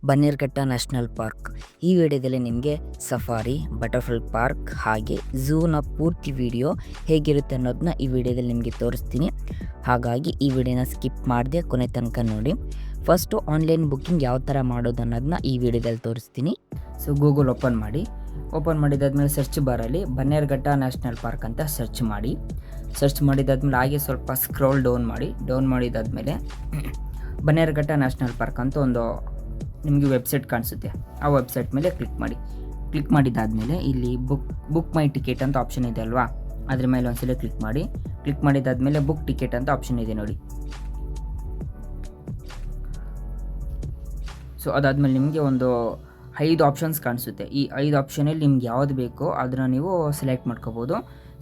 Bannerghatta national park. ಈ ವಿಡಿಯೋದಲ್ಲಿ ನಿಮಗೆ ಸಫಾರಿ, ಬಟರ್ಫ್ಲೈ ಪಾರ್ಕ್ ಹಾಗೆ ಝೂನ ಪೂರ್ತಿ ವಿಡಿಯೋ ಹೇಗಿರುತ್ತೆ ಅನ್ನೋದನ್ನ ಈ ವಿಡಿಯೋದಲ್ಲಿ ನಿಮಗೆ ತೋರಿಸ್ತೀನಿ. ಹಾಗಾಗಿ ಈ ವಿಡಿಯೋನ ಸ್ಕಿಪ್ ಮಾಡದೆ ಕೊನೆ ತನಕ ನೋಡಿ. ಫಸ್ಟು ಆನ್ಲೈನ್ ಬುಕ್ಕಿಂಗ್ ಯಾವ ಥರ ಮಾಡೋದು ಅನ್ನೋದನ್ನ ಈ ವಿಡಿಯೋದಲ್ಲಿ ತೋರಿಸ್ತೀನಿ. ಸೊ ಗೂಗಲ್ ಓಪನ್ ಮಾಡಿದಾದ್ಮೇಲೆ ಸರ್ಚ್ ಬಾರಲ್ಲಿ ಬನ್ನೇರುಘಟ್ಟ ನ್ಯಾಷನಲ್ ಪಾರ್ಕ್ ಅಂತ ಸರ್ಚ್ ಮಾಡಿದಾದ್ಮೇಲೆ ಹಾಗೆ ಸ್ವಲ್ಪ ಸ್ಕ್ರೋಲ್ ಡೌನ್ ಮಾಡಿದಾದ್ಮೇಲೆ ಬನ್ನೇರುಘಟ್ಟ ನ್ಯಾಷನಲ್ ಪಾರ್ಕ್ ಅಂತ ಒಂದು ನಿಮಗೆ ವೆಬ್ಸೈಟ್ ಕಾಣಿಸುತ್ತೆ. ಆ ವೆಬ್ಸೈಟ್ ಮೇಲೆ ಕ್ಲಿಕ್ ಮಾಡಿದಾದ್ಮೇಲೆ ಇಲ್ಲಿ ಬುಕ್ ಮೈ ಟಿಕೆಟ್ ಅಂತ ಆಪ್ಷನ್ ಇದೆ ಅಲ್ವಾ, ಅದ್ರ ಮೇಲೆ ಒಂದ್ಸಲ ಕ್ಲಿಕ್ ಮಾಡಿದಾದ್ಮೇಲೆ ಬುಕ್ ಟಿಕೆಟ್ ಅಂತ ಆಪ್ಷನ್ ಇದೆ ನೋಡಿ. ಸೊ ಅದಾದಮೇಲೆ ನಿಮಗೆ ಒಂದು 5 ಆಪ್ಷನ್ಸ್ ಕಾಣಿಸುತ್ತೆ. ಈ 5 ಆಪ್ಷನಲ್ಲಿ ನಿಮ್ಗೆ ಯಾವುದು ಬೇಕೋ ಅದನ್ನು ನೀವು ಸೆಲೆಕ್ಟ್ ಮಾಡ್ಕೋಬೋದು.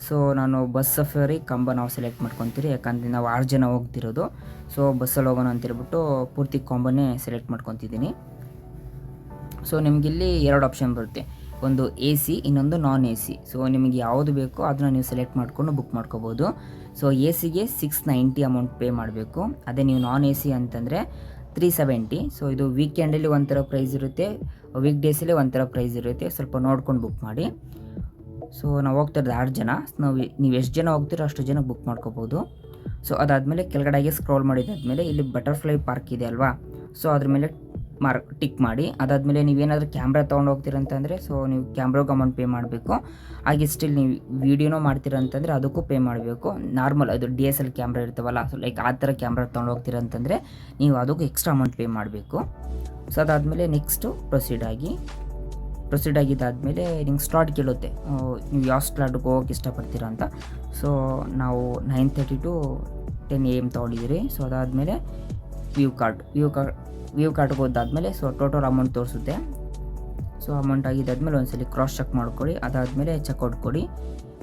ಸೊ ನಾನು ಬಸ್ ಸಫಾರಿ ನಾವು ಸೆಲೆಕ್ಟ್ ಮಾಡ್ಕೊತೀರಿ, ಯಾಕಂದರೆ ನಾವು 6 ಜನ ಹೋಗ್ತಿರೋದು. ಸೊ ಬಸ್ಸಲ್ಲಿ ಹೋಗೋಣ ಅಂತೇಳ್ಬಿಟ್ಟು ಪೂರ್ತಿ ಕಾಂಬೋನೇ ಸೆಲೆಕ್ಟ್ ಮಾಡ್ಕೊತಿದ್ದೀನಿ. ಸೊ ನಿಮಗಿಲ್ಲಿ 2 ಆಪ್ಷನ್ ಬರುತ್ತೆ, ಒಂದು AC ಇನ್ನೊಂದು ನಾನ್ AC. ಸೊ ನಿಮಗೆ ಯಾವುದು ಬೇಕೋ ಅದನ್ನು ನೀವು ಸೆಲೆಕ್ಟ್ ಮಾಡಿಕೊಂಡು ಬುಕ್ ಮಾಡ್ಕೋಬೋದು. ಸೊ ACಗೆ 690 ಅಮೌಂಟ್ ಪೇ ಮಾಡಬೇಕು. ಅದೇ ನೀವು ನಾನ್ AC ಅಂತಂದರೆ 370. ಸೊ ಇದು ವೀಕೆಂಡಲ್ಲಿ ಒಂಥರ ಪ್ರೈಸ್ ಇರುತ್ತೆ, ವೀಕ್ ಡೇಸಲ್ಲಿ ಒಂಥರ ಪ್ರೈಸ್ ಇರುತ್ತೆ. ಸ್ವಲ್ಪ ನೋಡ್ಕೊಂಡು ಬುಕ್ ಮಾಡಿ. ಸೊ ನಾವು ಹೋಗ್ತಿರೋದು 6 ಜನ. ನೀವು ಎಷ್ಟು ಜನ ಹೋಗ್ತೀರೋ ಅಷ್ಟು ಜನ ಬುಕ್ ಮಾಡ್ಕೋಬೋದು. ಸೊ ಅದಾದಮೇಲೆ ಕೆಳಗಡೆಗೆ ಸ್ಕ್ರೋಲ್ ಮಾಡಿದಾದ್ಮೇಲೆ ಇಲ್ಲಿ ಬಟರ್ಫ್ಲೈ ಪಾರ್ಕ್ ಇದೆ ಅಲ್ವಾ, ಸೊ ಅದ್ರ ಮೇಲೆ ಟಿಕ್ ಮಾಡಿ. ಅದಾದಮೇಲೆ ನೀವೇನಾದರೂ ಕ್ಯಾಮ್ರಾ ತೊಗೊಂಡು ಹೋಗ್ತೀರಂತಂದರೆ ಸೊ ನೀವು ಕ್ಯಾಮ್ರಾಗೆ ಅಮೌಂಟ್ ಪೇ ಮಾಡಬೇಕು. ಹಾಗೆ ಸ್ಟಿಲ್ ನೀವು ವೀಡಿಯೋನೂ ಮಾಡ್ತೀರಂತಂದರೆ ಅದಕ್ಕೂ ಪೇ ಮಾಡಬೇಕು. ನಾರ್ಮಲ್ ಅದು DSL ಕ್ಯಾಮ್ರಾ ಇರ್ತಾವಲ್ಲ, ಸೊ ಲೈಕ್ ಆ ಥರ ಕ್ಯಾಮ್ರಾ ತೊಗೊಂಡು ಹೋಗ್ತೀರಂತಂದರೆ ನೀವು ಅದಕ್ಕೂ ಎಕ್ಸ್ಟ್ರಾ ಅಮೌಂಟ್ ಪೇ ಮಾಡಬೇಕು. ಸೊ ಅದಾದಮೇಲೆ ನೆಕ್ಸ್ಟು ಪ್ರೊಸೀಡ್ ಆಗಿದ್ದಾದಮೇಲೆ ನಿಮ್ಗೆ ಸ್ಲಾಟ್ ಕೇಳುತ್ತೆ, ನೀವು ಯಾವ ಸ್ಲಾಟ್ಗೆ ಹೋಗೋಕ್ಕೆ ಇಷ್ಟಪಡ್ತೀರಾ ಅಂತ. ಸೊ ನಾವು 9:30 to 10 AM ತೊಗೊಂಡಿದ್ದೀರಿ. ಸೊ ಅದಾದಮೇಲೆ ವ್ಯೂ ಕಾರ್ಡ್ಗೆ ಹೋದಾದ್ಮೇಲೆ ಸೊ ಟೋಟಲ್ ಅಮೌಂಟ್ ತೋರಿಸುತ್ತೆ. ಸೊ ಅಮೌಂಟ್ ಆಗಿದ್ದಾದ್ಮೇಲೆ ಒಂದ್ಸಲಿ ಕ್ರಾಸ್ ಚೆಕ್ ಮಾಡ್ಕೊಳ್ಳಿ. ಅದಾದಮೇಲೆ ಚೆಕ್ಔಟ್ ಕೊಡಿ.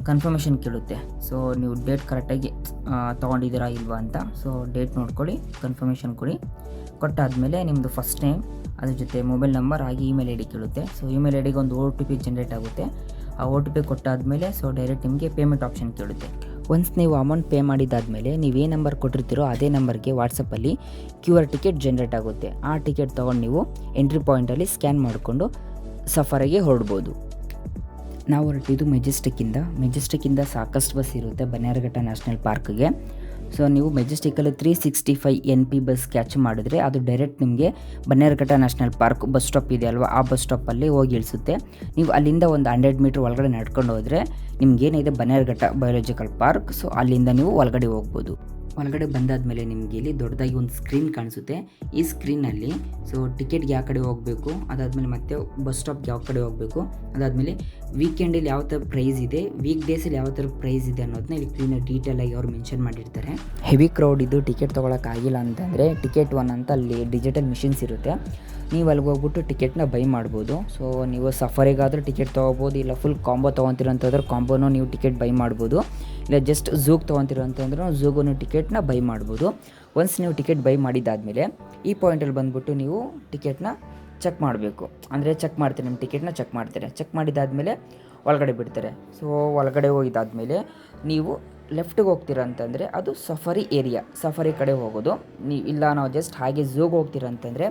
ಕನ್ಫರ್ಮೇಷನ್ ಕೇಳುತ್ತೆ, ಸೊ ನೀವು ಡೇಟ್ ಕರೆಕ್ಟಾಗಿ ತೊಗೊಂಡಿದ್ದೀರಾ ಇಲ್ವಾ ಅಂತ. ಸೊ ಡೇಟ್ ನೋಡ್ಕೊಳ್ಳಿ, ಕನ್ಫರ್ಮೇಷನ್ ಕೊಡಿ. ಕೊಟ್ಟಾದಮೇಲೆ ನಿಮ್ಮದು ಫಸ್ಟ್ ನೇಮ್, ಅದ್ರ ಜೊತೆ ಮೊಬೈಲ್ ನಂಬರ್ ಹಾಗೆ ಇಮೇಲ್ ID ಕೇಳುತ್ತೆ. ಸೊ ಇಮೇಲ್ IDಗೆ ಒಂದು OTP ಜನ್ರೇಟ್ ಆಗುತ್ತೆ. ಆ OTP ಕೊಟ್ಟಾದಮೇಲೆ ಸೊ ಡೈರೆಕ್ಟ್ ನಿಮಗೆ ಪೇಮೆಂಟ್ ಆಪ್ಷನ್ ಕೇಳುತ್ತೆ. ಒನ್ಸ್ ನೀವು ಅಮೌಂಟ್ ಪೇ ಮಾಡಿದಾದಮೇಲೆ ನೀವೇ ನಂಬರ್ ಕೊಟ್ಟಿರ್ತೀರೋ ಅದೇ ನಂಬರ್ಗೆ ವಾಟ್ಸಪ್ಪಲ್ಲಿ QR ಟಿಕೆಟ್ ಜನ್ರೇಟ್ ಆಗುತ್ತೆ. ಆ ಟಿಕೆಟ್ ತೊಗೊಂಡು ನೀವು ಎಂಟ್ರಿ ಪಾಯಿಂಟಲ್ಲಿ ಸ್ಕ್ಯಾನ್ ಮಾಡಿಕೊಂಡು ಸಫಾರಿಗೆ ಹೊರಡ್ಬೋದು. ನಾವು ಹೊರಟಿದ್ದು ಮೆಜೆಸ್ಟಿಕ್ಕಿಂದ ಸಾಕಷ್ಟು ಬಸ್ ಇರುತ್ತೆ ಬನ್ನೇರುಘಟ್ಟ ನ್ಯಾಷನಲ್ ಪಾರ್ಕ್ಗೆ. ಸೊ ನೀವು ಮೆಜೆಸ್ಟಿಕಲ್ಲಿ 365 NP ಬಸ್ ಕ್ಯಾಚ್ ಮಾಡಿದ್ರೆ ಅದು ಡೈರೆಕ್ಟ್ ನಿಮಗೆ Bannerghatta national park bus stop ಇದೆ ಅಲ್ವಾ, ಆ ಬಸ್ ಸ್ಟಾಪಲ್ಲಿ ಹೋಗಿ ಇಳಿಸುತ್ತೆ. ನೀವು ಅಲ್ಲಿಂದ ಒಂದು 100 ಮೀಟ್ರ್ ಒಳಗಡೆ ನಡ್ಕೊಂಡು ಹೋದರೆ ನಿಮಗೇನಿದೆ ಬನ್ನೇರುಘಟ್ಟ ಬಯೋಲಾಜಿಕಲ್ ಪಾರ್ಕ್. ಸೊ ಅಲ್ಲಿಂದ ನೀವು ಒಳಗಡೆ ಹೋಗ್ಬೋದು. ಒಳಗಡೆ ಬಂದಾದಮೇಲೆ ನಿಮಗೆ ಇಲ್ಲಿ ದೊಡ್ಡದಾಗಿ ಒಂದು ಸ್ಕ್ರೀನ್ ಕಾಣಿಸುತ್ತೆ. ಈ ಸ್ಕ್ರೀನಲ್ಲಿ ಸೊ ಟಿಕೆಟ್ಗೆ ಯಾವ ಕಡೆ ಹೋಗಬೇಕು, ಅದಾದಮೇಲೆ ಮತ್ತೆ ಬಸ್ ಸ್ಟಾಪ್ಗೆ ಯಾವ ಕಡೆ ಹೋಗಬೇಕು, ಅದಾದಮೇಲೆ ವೀಕೆಂಡಲ್ಲಿ ಯಾವ ಥರ ಪ್ರೈಸ್ ಇದೆ, ವೀಕ್ ಡೇಸಲ್ಲಿ ಯಾವ ಥರ ಪ್ರೈಸ್ ಇದೆ ಅನ್ನೋದನ್ನ ಇಲ್ಲಿ ಕ್ಲೀನಾಗಿ ಡೀಟೇಲಾಗಿ ಅವ್ರು ಮೆನ್ಷನ್ ಮಾಡಿರ್ತಾರೆ. ಹೆವಿ ಕ್ರೌಡ್ ಇದ್ದು ಟಿಕೆಟ್ ತೊಗೊಳಕ್ಕಾಗಿಲ್ಲ ಅಂತಂದರೆ ಟಿಕೆಟ್ 1 ಅಂತ ಅಲ್ಲಿ ಡಿಜಿಟಲ್ ಮಿಷಿನ್ಸ್ ಇರುತ್ತೆ, ನೀವು ಅಲ್ಲಿಗೆ ಹೋಗ್ಬಿಟ್ಟು ಟಿಕೆಟ್ನ ಬೈ ಮಾಡ್ಬೋದು. ಸೊ ನೀವು ಸಫಾರಿಗಾದರೂ ಟಿಕೆಟ್ ತೊಗೋಬೋದು, ಇಲ್ಲ ಫುಲ್ ಕಾಂಬೋ ತೊಗೊತೀರ ಅಂತಂದ್ರೆ ಕಾಂಬೋನೂ ನೀವು ಟಿಕೆಟ್ ಬೈ ಮಾಡ್ಬೋದು, ಇಲ್ಲ ಜಸ್ಟ್ ಝೂಗೆ ತೊಗೊತೀರ ಅಂತಂದ್ರೆ ಝೂಗೂ ಟಿಕೆಟ್ನ ಬೈ ಮಾಡ್ಬೋದು. ಒನ್ಸ್ ನೀವು ಟಿಕೆಟ್ ಬೈ ಮಾಡಿದ್ದಾದಮೇಲೆ ಈ ಪಾಯಿಂಟಲ್ಲಿ ಬಂದುಬಿಟ್ಟು ನೀವು ಟಿಕೆಟ್ನ ಚೆಕ್ ಮಾಡಬೇಕು. ಅಂದರೆ ಚೆಕ್ ಮಾಡ್ತಾರೆ, ನಿಮ್ಮ ಟಿಕೆಟ್ನ ಚೆಕ್ ಮಾಡಿದ್ದಾದಮೇಲೆ ಒಳಗಡೆ ಬಿಡ್ತಾರೆ. ಸೊ ಒಳಗಡೆ ಹೋಗಿದ್ದಾದಮೇಲೆ ನೀವು ಲೆಫ್ಟಿಗೆ ಹೋಗ್ತೀರ ಅಂತಂದರೆ ಅದು ಸಫಾರಿ ಕಡೆ ಹೋಗೋದು. ಇಲ್ಲ ನಾವು ಜಸ್ಟ್ ಹಾಗೆ ಝೂಗೆ ಹೋಗ್ತೀರ ಅಂತಂದರೆ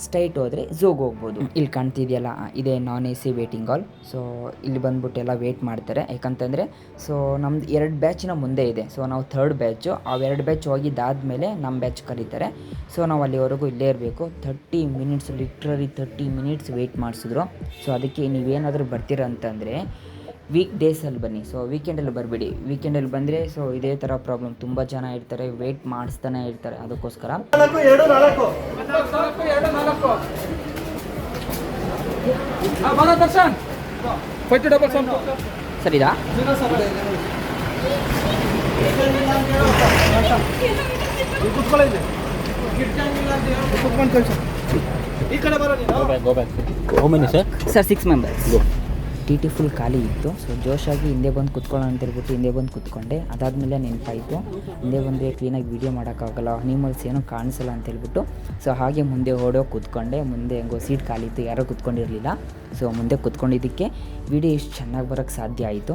ಸ್ಟ್ರೈಟ್ ಹೋದರೆ ಝೂಗೆ ಹೋಗ್ಬೋದು. ಇಲ್ಲಿ ಕಾಣ್ತಿದೆಯಲ್ಲ, ಇದೇ ನಾನ್ AC ವೇಟಿಂಗ್ ಹಾಲ್. ಸೊ ಇಲ್ಲಿ ಬಂದ್ಬಿಟ್ಟು ಎಲ್ಲ ವೇಟ್ ಮಾಡ್ತಾರೆ, ಯಾಕಂತಂದರೆ ಸೊ ನಮ್ದು 2 ಬ್ಯಾಚಿನ ಮುಂದೆ ಇದೆ. ಸೊ ನಾವು 3rd ಬ್ಯಾಚು, ಆ 2 ಬ್ಯಾಚ್ ಹೋಗಿದ್ದಾದಮೇಲೆ ನಮ್ಮ ಬ್ಯಾಚ್ ಕರೀತಾರೆ. ಸೊ ನಾವು ಅಲ್ಲಿವರೆಗೂ ಇಲ್ಲೇ ಇರಬೇಕು. 30 ಮಿನಿಟ್ಸ್, ಲಿಟ್ರಲಿ 30 ಮಿನಿಟ್ಸ್ ವೆಯ್ಟ್ ಮಾಡಿಸಿದ್ರು. ಸೊ ಅದಕ್ಕೆ ನೀವೇನಾದರೂ ಬರ್ತೀರ ಅಂತಂದರೆ ವೀಕ್ ಡೇಸಲ್ಲಿ ಬನ್ನಿ. ಸೊ ವೀಕೆಂಡಲ್ಲಿ ಬರಬೇಡಿ. ವೀಕೆಂಡಲ್ಲಿ ಬಂದರೆ ಸೊ ಇದೇ ಥರ ಪ್ರಾಬ್ಲಮ್, ತುಂಬ ಜನ ಇರ್ತಾರೆ, ವೆಯ್ಟ್ ಮಾಡಿಸ್ತಾನೆ ಇರ್ತಾರೆ. ಅದಕ್ಕೋಸ್ಕರ ಸರಿದಾ ಸರ್ 6 ಮೆಂಬರ್ಸ್. TT ಫುಲ್ ಖಾಲಿ ಇತ್ತು. ಸೊ ಜೋಶಾಗಿ ಹಿಂದೆ ಬಂದು ಕುತ್ಕೊಳ್ಳೋಣ ಅಂತೇಳ್ಬಿಟ್ಟು ಹಿಂದೆ ಬಂದು ಕುತ್ಕೊಂಡೆ. ಅದಾದಮೇಲೆ ನೆನಪಾಯಿತು ಹಿಂದೆ ಬಂದರೆ ಕ್ಲೀನಾಗಿ ವೀಡಿಯೋ ಮಾಡೋಕ್ಕಾಗಲ್ಲ, ಅನಿಮಲ್ಸ್ ಏನೋ ಕಾಣಿಸಲ್ಲ ಅಂತೇಳ್ಬಿಟ್ಟು ಸೊ ಹಾಗೆ ಮುಂದೆ ಕೂತ್ಕೊಂಡೆ. ಮುಂದೆ ಹೆಂಗೋ ಸೀಟ್ ಖಾಲಿ ಇತ್ತು, ಯಾರೂ ಕುತ್ಕೊಂಡಿರಲಿಲ್ಲ. ಸೊ ಮುಂದೆ ಕುತ್ಕೊಂಡಿದ್ದಕ್ಕೆ ವೀಡಿಯೋ ಇಷ್ಟು ಚೆನ್ನಾಗಿ ಬರೋಕ್ಕೆ ಸಾಧ್ಯ ಆಯಿತು.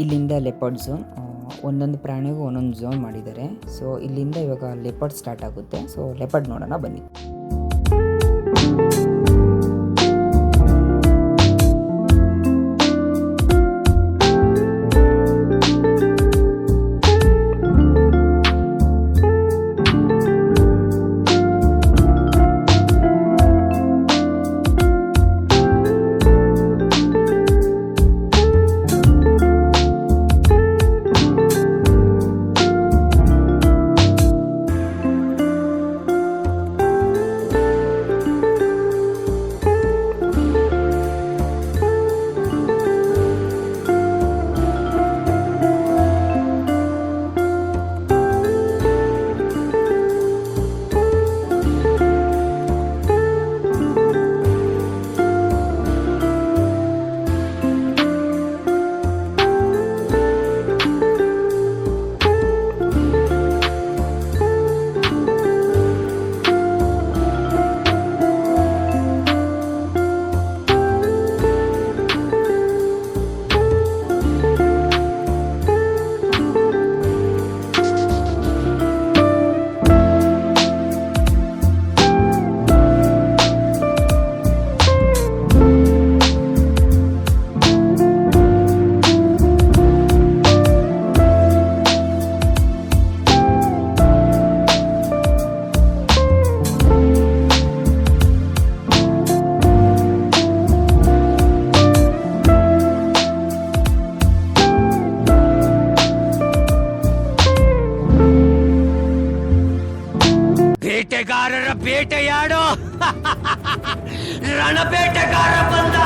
ಇಲ್ಲಿಂದ ಲೆಪರ್ಡ್ ಝೋನ್, ಒಂದೊಂದು ಪ್ರಾಣಿಗೂ ಒಂದೊಂದು ಝೋನ್ ಮಾಡಿದ್ದಾರೆ. ಸೊ ಇಲ್ಲಿಂದ ಇವಾಗ ಲೆಪರ್ಡ್ ಸ್ಟಾರ್ಟ್ ಆಗುತ್ತೆ. ಸೊ ಲೆಪರ್ಡ್ ನೋಡೋಣ ಬನ್ನಿ. ಬೇಟೆಗಾರರ ಬೇಟೆಯಾಡೋ ರಣಬೇಟೆಗಾರ ಬಂದ.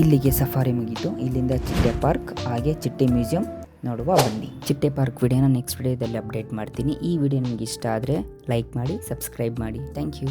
ಇಲ್ಲಿಗೆ ಸಫಾರಿ ಮುಗೀತು. ಇಲ್ಲಿಂದ ಚಿಟ್ಟೆ ಪಾರ್ಕ್ ಹಾಗೆ ಚಿಟ್ಟೆ ಮ್ಯೂಸಿಯಂ ನೋಡುವ ಬನ್ನಿ. ಚಿಟ್ಟೆ ಪಾರ್ಕ್ ವಿಡಿಯೋನ ನೆಕ್ಸ್ಟ್ ವಿಡಿಯೋದಲ್ಲಿ ಅಪ್ಡೇಟ್ ಮಾಡ್ತೀನಿ. ಈ ವಿಡಿಯೋ ನಿಮಗೆ ಇಷ್ಟ ಆದರೆ ಲೈಕ್ ಮಾಡಿ, ಸಬ್ಸ್ಕ್ರೈಬ್ ಮಾಡಿ. Thank you.